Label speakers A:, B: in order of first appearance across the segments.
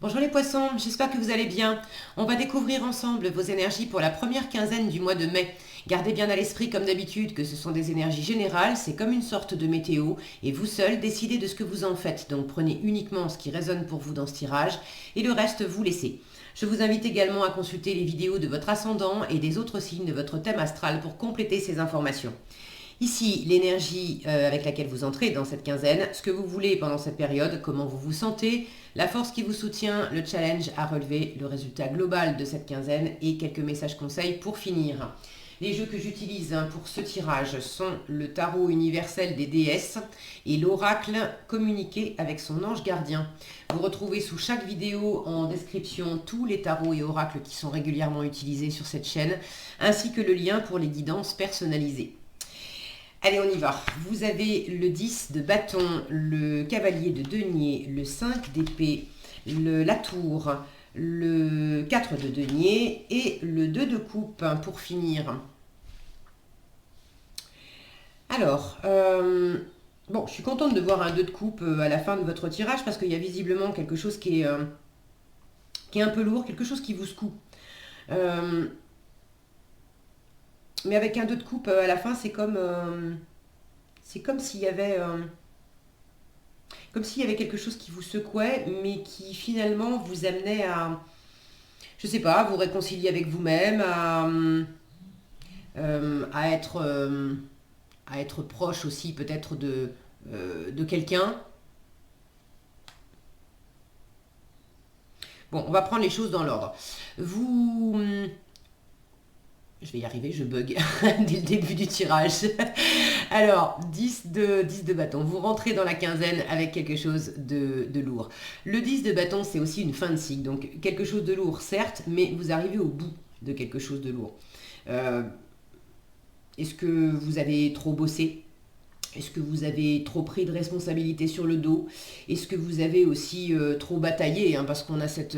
A: Bonjour les poissons, j'espère que vous allez bien. On va découvrir ensemble vos énergies pour la première quinzaine du mois de mai. Gardez bien à l'esprit comme d'habitude que ce sont des énergies générales, c'est comme une sorte de météo et vous seul décidez de ce que vous en faites. Donc prenez uniquement ce qui résonne pour vous dans ce tirage et le reste vous laissez. Je vous invite également à consulter les vidéos de votre ascendant et des autres signes de votre thème astral pour compléter ces informations. Ici, l'énergie avec laquelle vous entrez dans cette quinzaine, ce que vous voulez pendant cette période, comment vous vous sentez, la force qui vous soutient, le challenge à relever, le résultat global de cette quinzaine et quelques messages conseils pour finir. Les jeux que j'utilise pour ce tirage sont le tarot universel des déesses et l'oracle communiqué avec son ange gardien. Vous retrouvez sous chaque vidéo en description tous les tarots et oracles qui sont régulièrement utilisés sur cette chaîne, ainsi que le lien pour les guidances personnalisées. Allez, on y va. Vous avez le 10 de bâton, le cavalier de denier, le 5 d'épée, la tour, le 4 de denier et le 2 de coupe pour finir. Alors, bon, je suis contente de voir un 2 de coupe à la fin de votre tirage parce qu'il y a visiblement quelque chose qui est un peu lourd, quelque chose qui vous secoue. Mais avec un 2 de coupe à la fin, c'est comme s'il y avait quelque chose qui vous secouait, mais qui finalement vous amenait à, je sais pas, à vous réconcilier avec vous-même, à être proche aussi peut-être de quelqu'un. Bon, on va prendre les choses dans l'ordre. Je vais y arriver, je bug dès le début du tirage. Alors, 10 de bâton. Vous rentrez dans la quinzaine avec quelque chose de lourd. Le 10 de bâton, c'est aussi une fin de cycle. Donc, quelque chose de lourd, certes, mais vous arrivez au bout de quelque chose de lourd. Est-ce que vous avez trop bossé ? Est-ce que vous avez trop pris de responsabilités sur le dos? Est-ce que vous avez aussi trop bataillé, hein, parce qu'on a cette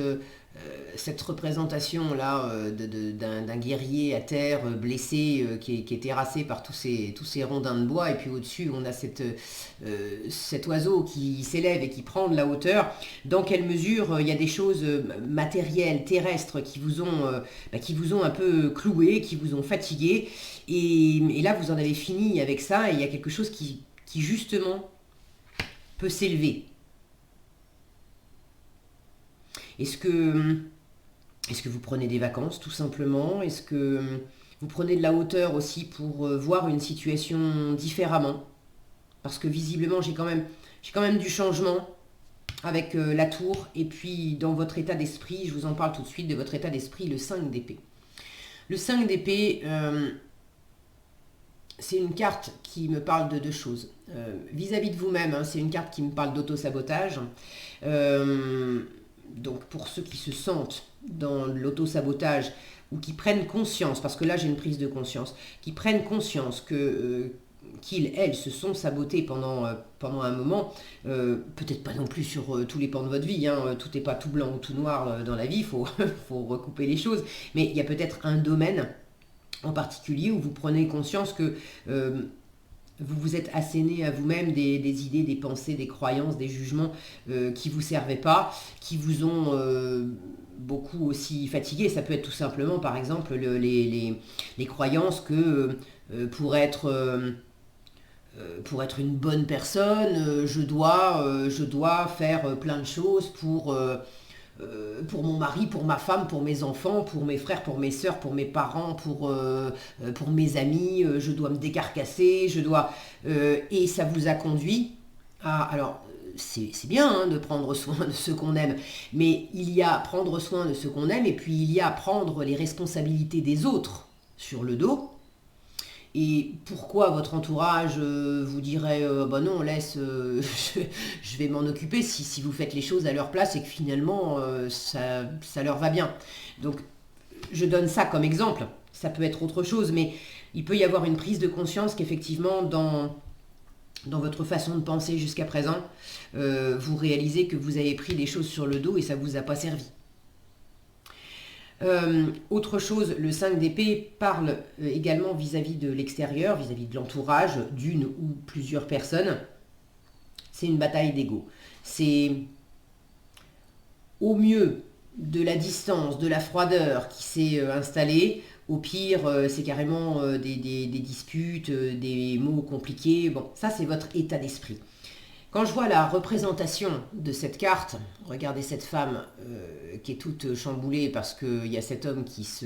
A: représentation-là d'un guerrier à terre, blessé, qui est terrassé par tous ces rondins de bois, et puis au-dessus, on a cet oiseau qui s'élève et qui prend de la hauteur. Dans quelle mesure il y a des choses matérielles, terrestres, qui vous ont un peu cloué, qui vous ont fatigué, et là, vous en avez fini avec ça, et il y a quelque chose qui justement, peut s'élever. Est-ce que vous prenez des vacances, tout simplement? Est-ce que vous prenez de la hauteur aussi pour voir une situation différemment? Parce que visiblement, j'ai quand même du changement avec la tour, et puis dans votre état d'esprit, je vous en parle tout de suite de votre état d'esprit, le 5 d'épée. Le 5 d'épée, c'est une carte qui me parle de deux choses. Vis-à-vis de vous-même, hein, c'est une carte qui me parle d'auto-sabotage. Donc pour ceux qui se sentent dans l'auto-sabotage ou qui prennent conscience, parce que là j'ai une prise de conscience, qui prennent conscience que elles se sont sabotés pendant un moment, peut-être pas non plus sur tous les pans de votre vie, hein, tout n'est pas tout blanc ou tout noir dans la vie, il faut, faut recouper les choses, mais il y a peut-être un domaine en particulier où vous prenez conscience que vous vous êtes asséné à vous-même des idées, des pensées, des croyances, des jugements qui ne vous servaient pas, qui vous ont beaucoup aussi fatigué. Ça peut être tout simplement, par exemple, les croyances que pour être une bonne personne, je dois faire plein de choses pour mon mari, pour ma femme, pour mes enfants, pour mes frères, pour mes sœurs, pour mes parents, pour mes amis, je dois me décarcasser, et ça vous a conduit à... Alors, c'est bien, hein, de prendre soin de ceux qu'on aime, mais il y a prendre soin de ceux qu'on aime, et puis il y a prendre les responsabilités des autres sur le dos. Et pourquoi votre entourage vous dirait bah non, laisse, je vais m'en occuper si vous faites les choses à leur place et que finalement ça leur va bien. Donc je donne ça comme exemple, ça peut être autre chose, mais il peut y avoir une prise de conscience qu'effectivement dans votre façon de penser jusqu'à présent, vous réalisez que vous avez pris des choses sur le dos et ça ne vous a pas servi. Autre chose, le 5 d'épée parle également vis-à-vis de l'extérieur, vis-à-vis de l'entourage, d'une ou plusieurs personnes. C'est une bataille d'ego. C'est au mieux de la distance, de la froideur qui s'est installée. Au pire, c'est carrément des disputes, des mots compliqués. Bon, ça c'est votre état d'esprit. Quand je vois la représentation de cette carte, regardez cette femme qui est toute chamboulée parce qu'il y a cet homme qui se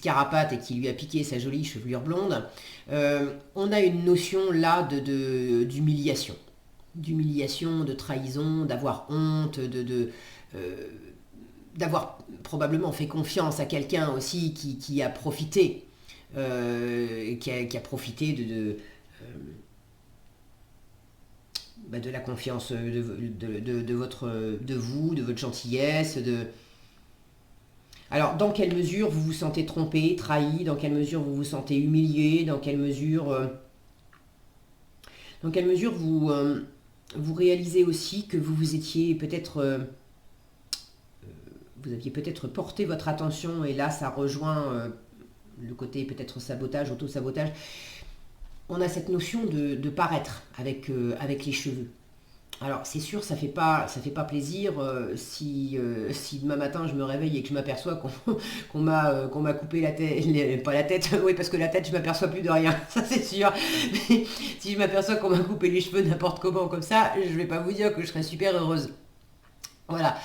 A: carapate et qui lui a piqué sa jolie chevelure blonde, on a une notion là d'humiliation. D'humiliation, de trahison, d'avoir honte, d'avoir probablement fait confiance à quelqu'un aussi qui a profité, qui a profité de la confiance de vous, de votre gentillesse. Alors, dans quelle mesure vous vous sentez trompé, trahi, dans quelle mesure vous vous sentez humilié, dans quelle mesure vous réalisez aussi que vous étiez peut-être... vous aviez peut-être porté votre attention, et là, ça rejoint le côté peut-être sabotage, auto-sabotage. On a cette notion de paraître avec les cheveux. Alors c'est sûr, ça fait pas plaisir si demain matin je me réveille et que je m'aperçois qu'on m'a coupé la tête, pas la tête, oui parce que la tête je m'aperçois plus de rien, ça c'est sûr. Mais si je m'aperçois qu'on m'a coupé les cheveux n'importe comment comme ça, je vais pas vous dire que je serais super heureuse. Voilà.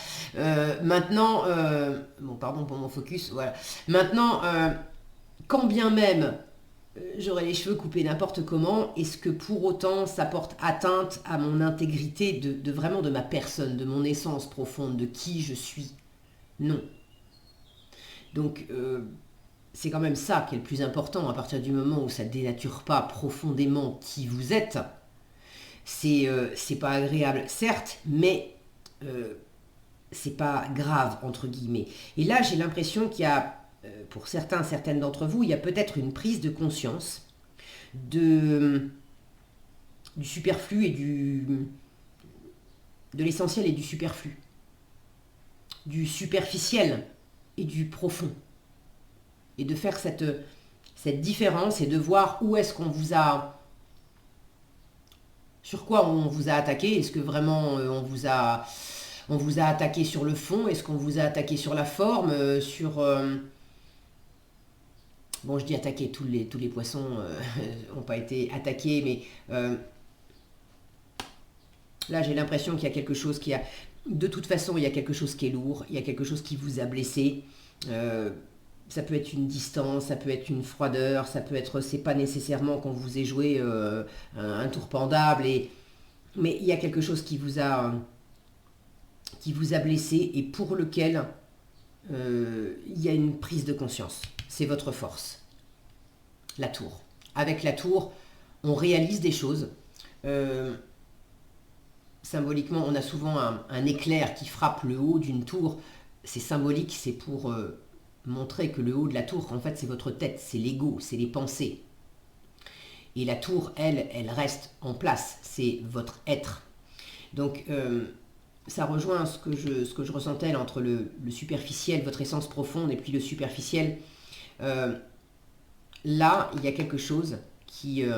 A: Maintenant, bon pardon pour mon focus, voilà. Maintenant, quand bien même j'aurais les cheveux coupés n'importe comment, est-ce que pour autant ça porte atteinte à mon intégrité vraiment de ma personne, de mon essence profonde, de qui je suis? Non. Donc c'est quand même ça qui est le plus important. À partir du moment où ça ne dénature pas profondément qui vous êtes, c'est pas agréable certes, mais c'est pas grave entre guillemets. Et là j'ai l'impression qu'il y a pour certaines d'entre vous, il y a peut-être une prise de conscience du superflu et de l'essentiel et du superflu, du superficiel et du profond. Et de faire cette différence et de voir où est-ce qu'on vous a... Sur quoi on vous a attaqué? Est-ce que vraiment on vous a attaqué sur le fond? Est-ce qu'on vous a attaqué sur la forme? Bon, je dis attaquer, tous les poissons n'ont pas été attaqués, mais là j'ai l'impression qu'il y a quelque chose qui a... De toute façon, il y a quelque chose qui est lourd, il y a quelque chose qui vous a blessé. Ça peut être une distance, ça peut être une froideur, ça peut être... C'est pas nécessairement qu'on vous ait joué un tour pendable, mais il y a quelque chose qui vous a blessé et pour lequel il y a une prise de conscience. C'est votre force. La tour. Avec la tour, on réalise des choses. Symboliquement, on a souvent un éclair qui frappe le haut d'une tour. C'est symbolique, c'est pour montrer que le haut de la tour, en fait, c'est votre tête, c'est l'ego, c'est les pensées. Et la tour, elle reste en place, c'est votre être. Donc, ça rejoint ce que je ressentais là, entre le superficiel, votre essence profonde, et puis le superficiel. Là, il y a quelque chose qui est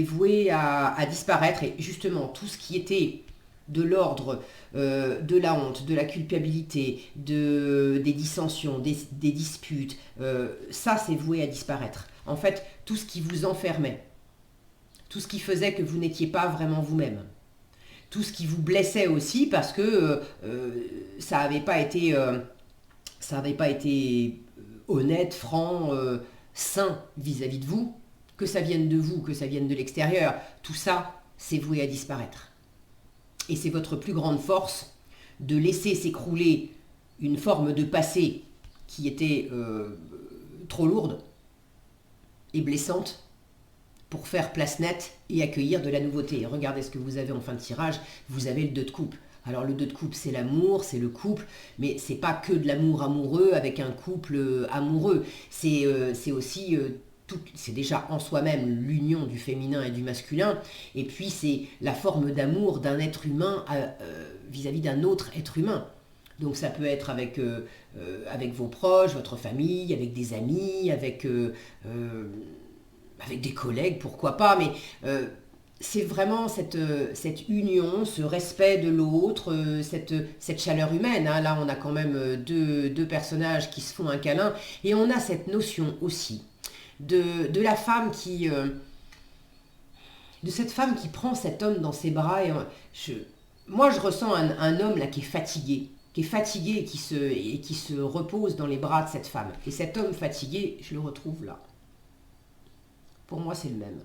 A: voué à disparaître. Et justement, tout ce qui était de l'ordre de la honte, de la culpabilité, des dissensions, des disputes, ça, c'est voué à disparaître. En fait, tout ce qui vous enfermait, tout ce qui faisait que vous n'étiez pas vraiment vous-même, tout ce qui vous blessait aussi parce que ça n'avait pas été honnête, franc, sain vis-à-vis de vous, que ça vienne de vous, que ça vienne de l'extérieur, tout ça, c'est voué à disparaître. Et c'est votre plus grande force de laisser s'écrouler une forme de passé qui était trop lourde et blessante pour faire place nette et accueillir de la nouveauté. Regardez ce que vous avez en fin de tirage, vous avez le 2 de coupe. Alors le 2 de coupe, c'est l'amour, c'est le couple, mais c'est pas que de l'amour amoureux avec un couple amoureux. C'est aussi c'est déjà en soi-même l'union du féminin et du masculin, et puis c'est la forme d'amour d'un être humain vis-à-vis d'un autre être humain. Donc ça peut être avec vos proches, votre famille, avec des amis, avec des collègues, pourquoi pas, mais c'est vraiment cette union, ce respect de l'autre, cette chaleur humaine, hein. Là, on a quand même deux personnages qui se font un câlin. Et on a cette notion aussi de la femme de cette femme qui prend cet homme dans ses bras. Moi, je ressens un homme là qui est fatigué et qui se repose dans les bras de cette femme. Et cet homme fatigué, je le retrouve là. Pour moi, c'est le même.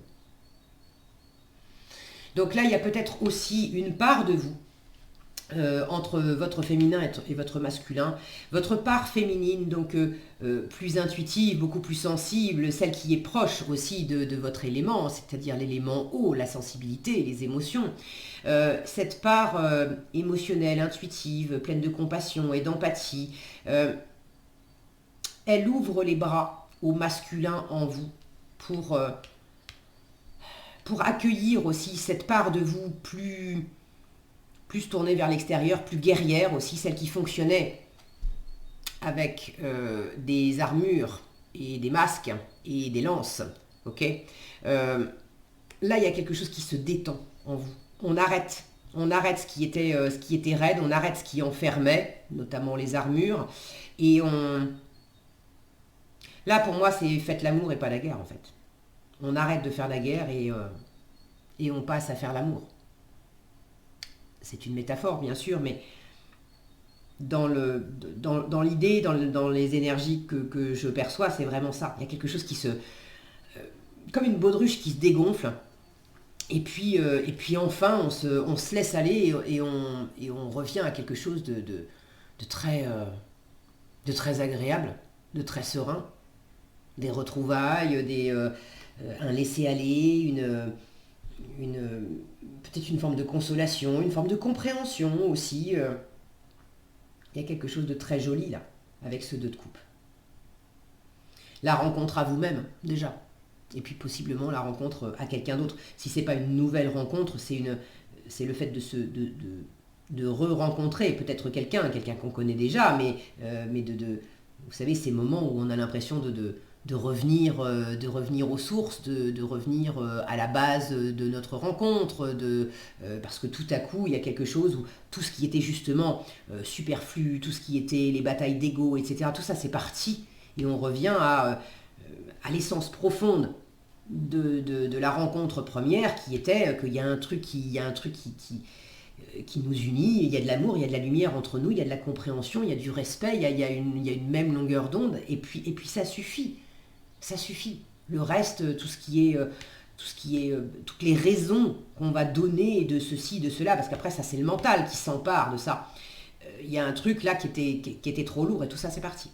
A: Donc là, il y a peut-être aussi une part de vous, entre votre féminin et votre masculin. Votre part féminine, donc plus intuitive, beaucoup plus sensible, celle qui est proche aussi de votre élément, c'est-à-dire l'élément eau, la sensibilité, les émotions. Cette part émotionnelle, intuitive, pleine de compassion et d'empathie, elle ouvre les bras au masculin en vous pour, euh, pour accueillir aussi cette part de vous plus tournée vers l'extérieur, plus guerrière aussi, celle qui fonctionnait avec des armures et des masques et des lances. Ok. Là, il y a quelque chose qui se détend en vous. On arrête ce qui était raide, on arrête ce qui enfermait, notamment les armures, et on. Là, pour moi, c'est faites l'amour et pas la guerre, en fait. On arrête de faire la guerre et on passe à faire l'amour. C'est une métaphore, bien sûr, mais dans l'idée, dans les énergies que je perçois, c'est vraiment ça. Il y a quelque chose qui se... comme une baudruche qui se dégonfle, et puis enfin, on se laisse aller et on revient à quelque chose de très agréable, de très serein. Des retrouvailles, un laisser-aller, une, peut-être une forme de consolation, une forme de compréhension aussi. Il y a quelque chose de très joli là, avec ce 2 de coupe. La rencontre à vous-même, déjà. Et puis possiblement la rencontre à quelqu'un d'autre. Si c'est pas une nouvelle rencontre, c'est le fait de re-rencontrer peut-être quelqu'un qu'on connaît déjà, mais vous savez, ces moments où on a l'impression de revenir aux sources, de revenir à la base de notre rencontre, parce que tout à coup, il y a quelque chose où tout ce qui était justement superflu, tout ce qui était les batailles d'ego, etc., tout ça c'est parti, et on revient à l'essence profonde de la rencontre première, qui était qu'il y a un truc qui nous unit, il y a de l'amour, il y a de la lumière entre nous, il y a de la compréhension, il y a du respect, il y a une même longueur d'onde, et puis ça suffit. Ça suffit. Le reste, toutes les raisons qu'on va donner de ceci, de cela, parce qu'après ça c'est le mental qui s'empare de ça. Il y a un truc là qui était trop lourd et tout ça c'est parti.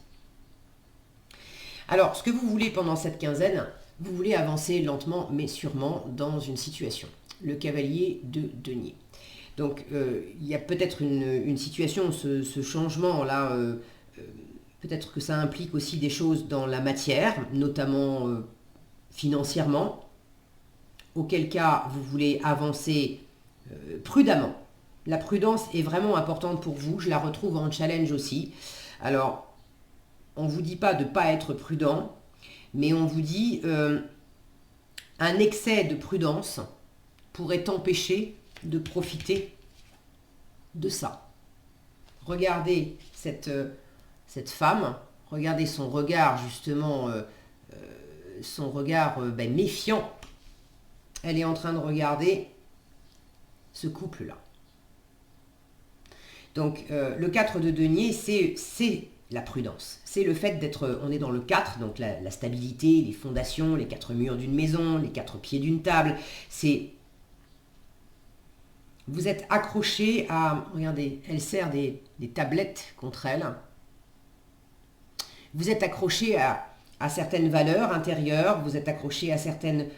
A: Alors, ce que vous voulez pendant cette quinzaine, vous voulez avancer lentement mais sûrement dans une situation. Le cavalier de denier. Donc, il y a peut-être une situation, ce changement-là, peut-être que ça implique aussi des choses dans la matière, notamment financièrement, auquel cas vous voulez avancer prudemment. La prudence est vraiment importante pour vous, je la retrouve en challenge aussi. Alors, on ne vous dit pas de ne pas être prudent, mais on vous dit un excès de prudence pourrait t'empêcher de profiter de ça. Regardez cette femme, regardez son regard justement, son regard méfiant. Elle est en train de regarder ce couple-là. Donc le 4 de denier, c'est la prudence. C'est le fait d'être, on est dans le 4, donc la stabilité, les fondations, les 4 murs d'une maison, les 4 pieds d'une table. Vous êtes accroché à, regardez, elle serre des tablettes contre elle. Vous êtes accroché à certaines valeurs intérieures, vous êtes accroché à certaines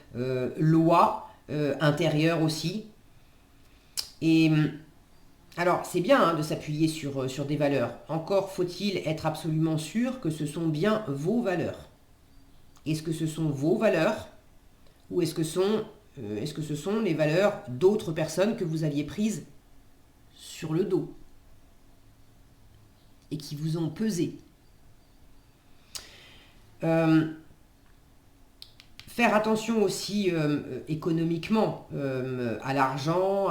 A: lois intérieures aussi. Et alors, c'est bien hein, de s'appuyer sur des valeurs. Encore faut-il être absolument sûr que ce sont bien vos valeurs. Est-ce que ce sont vos valeurs ou est-ce que ce sont les valeurs d'autres personnes que vous aviez prises sur le dos et qui vous ont pesé? Faire attention aussi économiquement à l'argent.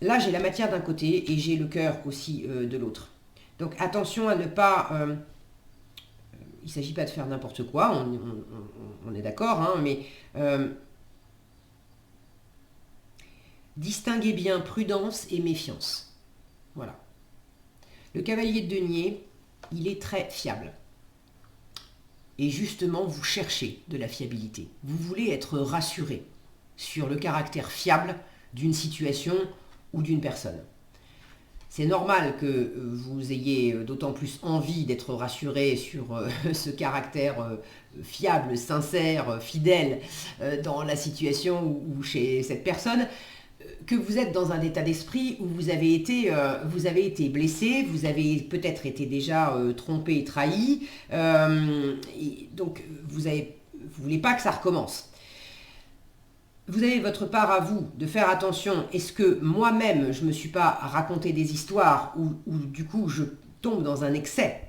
A: Là, j'ai la matière d'un côté et j'ai le cœur aussi de l'autre. Donc attention à ne pas... il ne s'agit pas de faire n'importe quoi, on est d'accord, hein, mais distinguez bien prudence et méfiance. Voilà. Le cavalier de denier, il est très fiable. Et justement, vous cherchez de la fiabilité. Vous voulez être rassuré sur le caractère fiable d'une situation ou d'une personne. C'est normal que vous ayez d'autant plus envie d'être rassuré sur ce caractère fiable, sincère, fidèle dans la situation ou chez cette personne, que vous êtes dans un état d'esprit où vous avez été blessé, vous avez peut-être été déjà trompé et trahi, et donc vous ne voulez pas que ça recommence. Vous avez votre part à vous de faire attention. Est-ce que moi-même, je ne me suis pas raconté des histoires où du coup je tombe dans un excès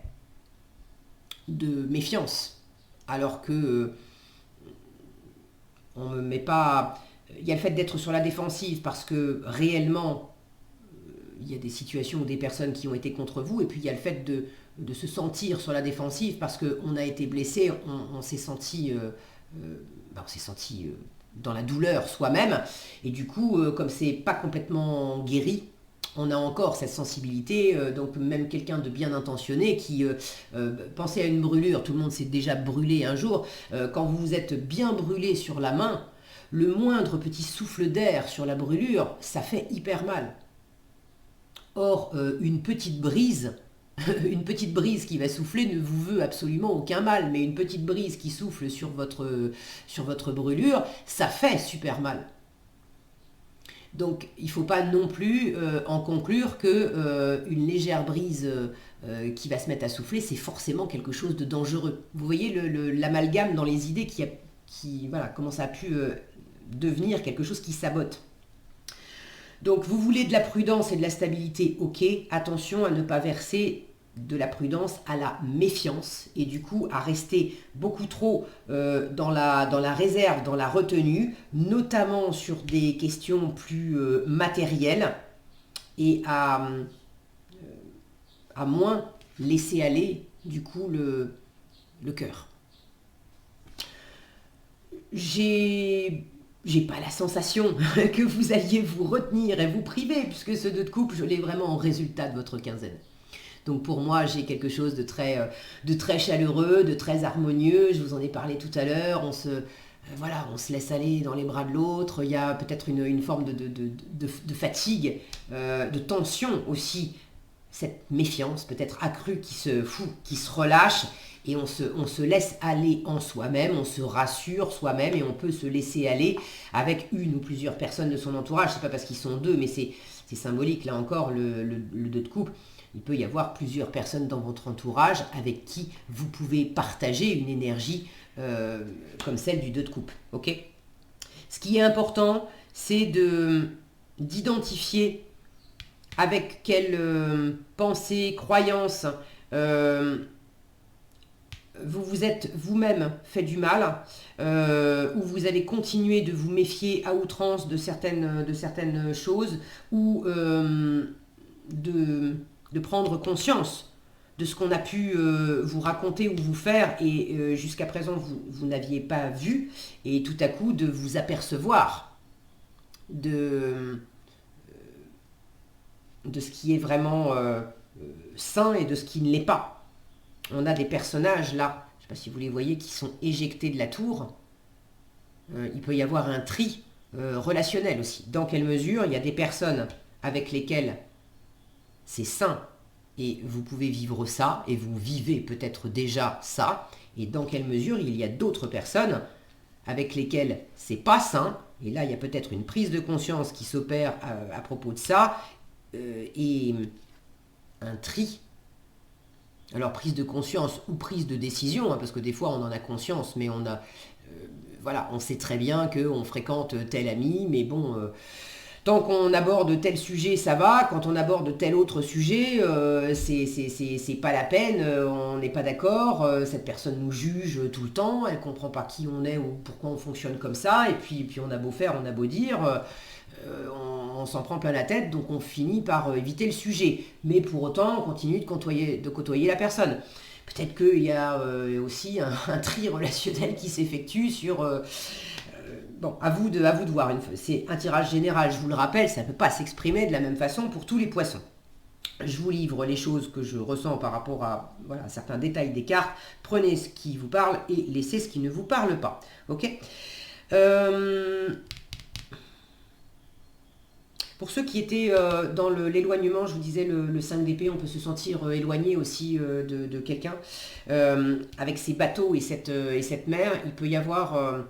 A: de méfiance alors que on me met pas... Il y a le fait d'être sur la défensive parce que réellement, il y a des situations ou des personnes qui ont été contre vous, et puis il y a le fait de se sentir sur la défensive parce qu'on a été blessé, on s'est senti... dans la douleur soi-même, et du coup, comme c'est pas complètement guéri, on a encore cette sensibilité, donc même quelqu'un de bien intentionné qui pensez à une brûlure, tout le monde s'est déjà brûlé un jour, quand vous vous êtes bien brûlé sur la main, le moindre petit souffle d'air sur la brûlure, ça fait hyper mal. Or, une petite brise qui va souffler ne vous veut absolument aucun mal, mais une petite brise qui souffle sur votre brûlure, ça fait super mal. Donc il ne faut pas non plus en conclure qu'une légère brise qui va se mettre à souffler, c'est forcément quelque chose de dangereux. Vous voyez l'amalgame dans les idées voilà, comment ça a pu devenir quelque chose qui sabote. Donc vous voulez de la prudence et de la stabilité, ok, attention à ne pas verser de la prudence à la méfiance et du coup à rester beaucoup trop dans la réserve, dans la retenue, notamment sur des questions plus matérielles, et à moins laisser aller du coup le cœur. J'ai pas la sensation que vous alliez vous retenir et vous priver, puisque ce 2 de coupe, je l'ai vraiment en résultat de votre quinzaine. Donc pour moi, j'ai quelque chose de très chaleureux, de très harmonieux. Je vous en ai parlé tout à l'heure. On se laisse aller dans les bras de l'autre. Il y a peut-être une forme de fatigue, de tension aussi. Cette méfiance peut-être accrue qui se relâche. Et on se laisse aller en soi-même, on se rassure soi-même et on peut se laisser aller avec une ou plusieurs personnes de son entourage. C'est pas parce qu'ils sont 2, mais c'est symbolique. Là encore, le 2 de coupe, il peut y avoir plusieurs personnes dans votre entourage avec qui vous pouvez partager une énergie comme celle du 2 de coupe. Okay ? Ce qui est important, c'est d'identifier avec quelle pensée, croyance... vous vous êtes vous-même fait du mal, ou vous allez continuer de vous méfier à outrance de certaines choses, ou de prendre conscience de ce qu'on a pu vous raconter ou vous faire, et jusqu'à présent vous n'aviez pas vu, et tout à coup de vous apercevoir de ce qui est vraiment sain et de ce qui ne l'est pas. On a des personnages là, je ne sais pas si vous les voyez, qui sont éjectés de la tour. Il peut y avoir un tri relationnel aussi. Dans quelle mesure il y a des personnes avec lesquelles c'est sain et vous pouvez vivre ça, et vous vivez peut-être déjà ça, et dans quelle mesure il y a d'autres personnes avec lesquelles c'est pas sain, et là il y a peut-être une prise de conscience qui s'opère à propos de ça, et un tri. Alors prise de conscience ou prise de décision, hein, parce que des fois on en a conscience, mais on sait très bien qu'on fréquente tel ami, mais bon, Tant qu'on aborde tel sujet, ça va. Quand on aborde tel autre sujet, c'est pas la peine. On n'est pas d'accord. Cette personne nous juge tout le temps. Elle comprend pas qui on est ou pourquoi on fonctionne comme ça. Et puis on a beau faire, on a beau dire, on s'en prend plein la tête. Donc on finit par éviter le sujet. Mais pour autant, on continue de côtoyer la personne. Peut-être qu'il y a aussi un tri relationnel qui s'effectue sur... bon, à vous de voir. C'est un tirage général, je vous le rappelle, ça ne peut pas s'exprimer de la même façon pour tous les poissons. Je vous livre les choses que je ressens par rapport à voilà, certains détails des cartes. Prenez ce qui vous parle et laissez ce qui ne vous parle pas. Ok. Pour ceux qui étaient dans l'éloignement, je vous disais le 5 d'épée, on peut se sentir éloigné aussi de quelqu'un. Avec ces bateaux et cette mer, il peut y avoir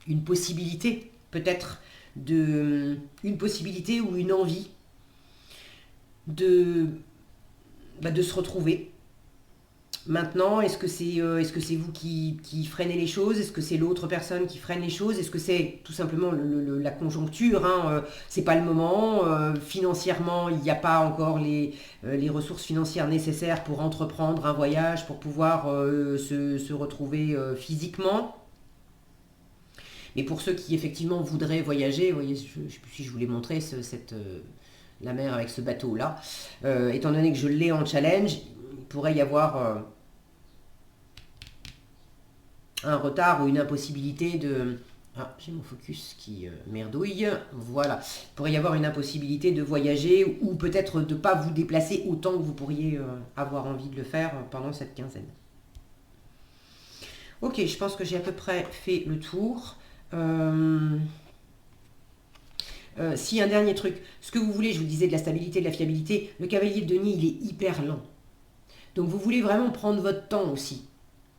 A: une possibilité, peut-être, une possibilité ou une envie de se retrouver. Maintenant, est-ce que c'est vous qui freinez les choses? Est-ce que c'est l'autre personne qui freine les choses? Est-ce que c'est tout simplement la conjoncture, hein, c'est pas le moment, financièrement, il n'y a pas encore les ressources financières nécessaires pour entreprendre un voyage, pour pouvoir se retrouver physiquement. Mais pour ceux qui effectivement voudraient voyager, vous voyez, je ne sais plus si je vous l'ai montré, la mer avec ce bateau-là, étant donné que je l'ai en challenge, il pourrait y avoir un retard ou une impossibilité de... Ah, j'ai mon focus qui merdouille. Voilà. Il pourrait y avoir une impossibilité de voyager ou peut-être de ne pas vous déplacer autant que vous pourriez avoir envie de le faire pendant cette quinzaine. Ok, je pense que j'ai à peu près fait le tour. Si un dernier truc, ce que vous voulez, je vous disais de la stabilité, de la fiabilité, le cavalier de denier, il est hyper lent. Donc vous voulez vraiment prendre votre temps aussi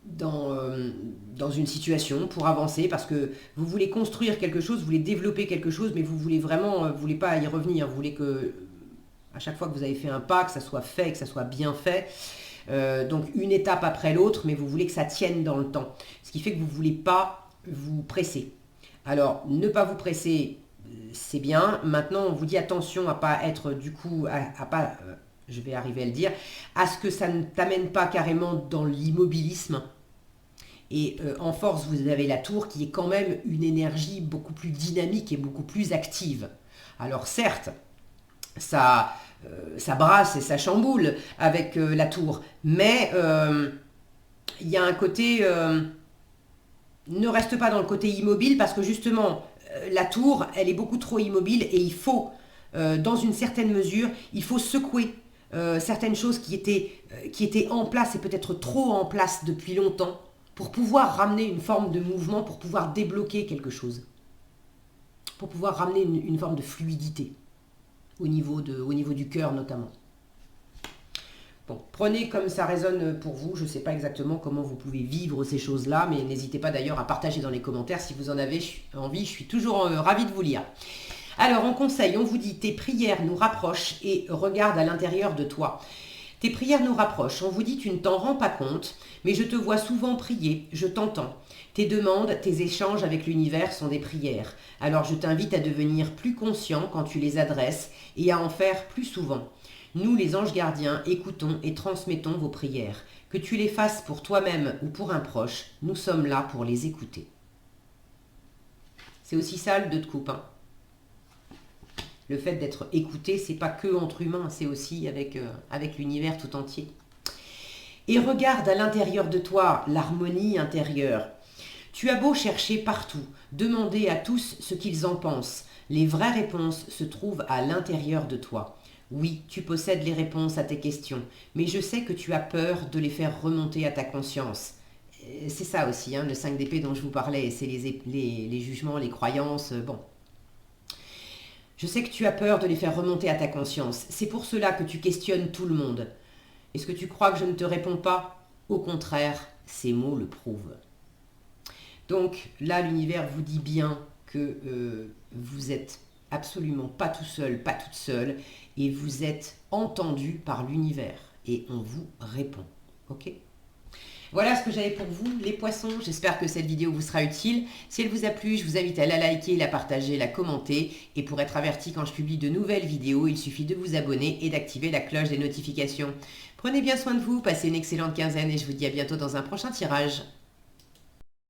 A: dans une situation pour avancer parce que vous voulez construire quelque chose, vous voulez développer quelque chose, mais vous voulez vraiment, vous voulez pas y revenir, vous voulez que à chaque fois que vous avez fait un pas, que ça soit fait, que ça soit bien fait. Donc une étape après l'autre, mais vous voulez que ça tienne dans le temps. Ce qui fait que vous ne voulez pas vous presser. Alors, ne pas vous presser, c'est bien. Maintenant, on vous dit attention à pas être du coup, à pas, je vais arriver à le dire, à ce que ça ne t'amène pas carrément dans l'immobilisme. Et en force, vous avez la tour qui est quand même une énergie beaucoup plus dynamique et beaucoup plus active. Alors certes, ça brasse et ça chamboule avec la tour, mais il y a un côté... ne reste pas dans le côté immobile parce que justement, la tour, elle est beaucoup trop immobile et il faut, dans une certaine mesure, il faut secouer certaines choses qui étaient en place et peut-être trop en place depuis longtemps pour pouvoir ramener une forme de mouvement, pour pouvoir débloquer quelque chose, pour pouvoir ramener une forme de fluidité au niveau du cœur notamment. Bon, prenez comme ça résonne pour vous. Je ne sais pas exactement comment vous pouvez vivre ces choses-là, mais n'hésitez pas d'ailleurs à partager dans les commentaires si vous en avez envie. Je suis toujours ravie de vous lire. Alors, en conseil, on vous dit tes prières nous rapprochent et regarde à l'intérieur de toi. Tes prières nous rapprochent. On vous dit tu ne t'en rends pas compte, mais je te vois souvent prier, je t'entends. Tes demandes, tes échanges avec l'univers sont des prières. Alors je t'invite à devenir plus conscient quand tu les adresses et à en faire plus souvent. Nous, les anges gardiens, écoutons et transmettons vos prières. Que tu les fasses pour toi-même ou pour un proche, nous sommes là pour les écouter. C'est aussi ça le 2 de coupe. Hein. Le fait d'être écouté, c'est pas que entre humains, c'est aussi avec l'univers tout entier. Et regarde à l'intérieur de toi l'harmonie intérieure. Tu as beau chercher partout, demander à tous ce qu'ils en pensent. Les vraies réponses se trouvent à l'intérieur de toi. Oui, tu possèdes les réponses à tes questions, mais je sais que tu as peur de les faire remonter à ta conscience. C'est ça aussi, hein, le 5 d'épée dont je vous parlais, c'est les jugements, les croyances, bon. Je sais que tu as peur de les faire remonter à ta conscience. C'est pour cela que tu questionnes tout le monde. Est-ce que tu crois que je ne te réponds pas? Au contraire, ces mots le prouvent. Donc là, l'univers vous dit bien que vous êtes absolument pas tout seul, pas toute seule, et vous êtes entendu par l'univers, et on vous répond. Ok ? Voilà ce que j'avais pour vous, les poissons. J'espère que cette vidéo vous sera utile. Si elle vous a plu, je vous invite à la liker, la partager, la commenter. Et pour être averti quand je publie de nouvelles vidéos, il suffit de vous abonner et d'activer la cloche des notifications. Prenez bien soin de vous, passez une excellente quinzaine et je vous dis à bientôt dans un prochain tirage.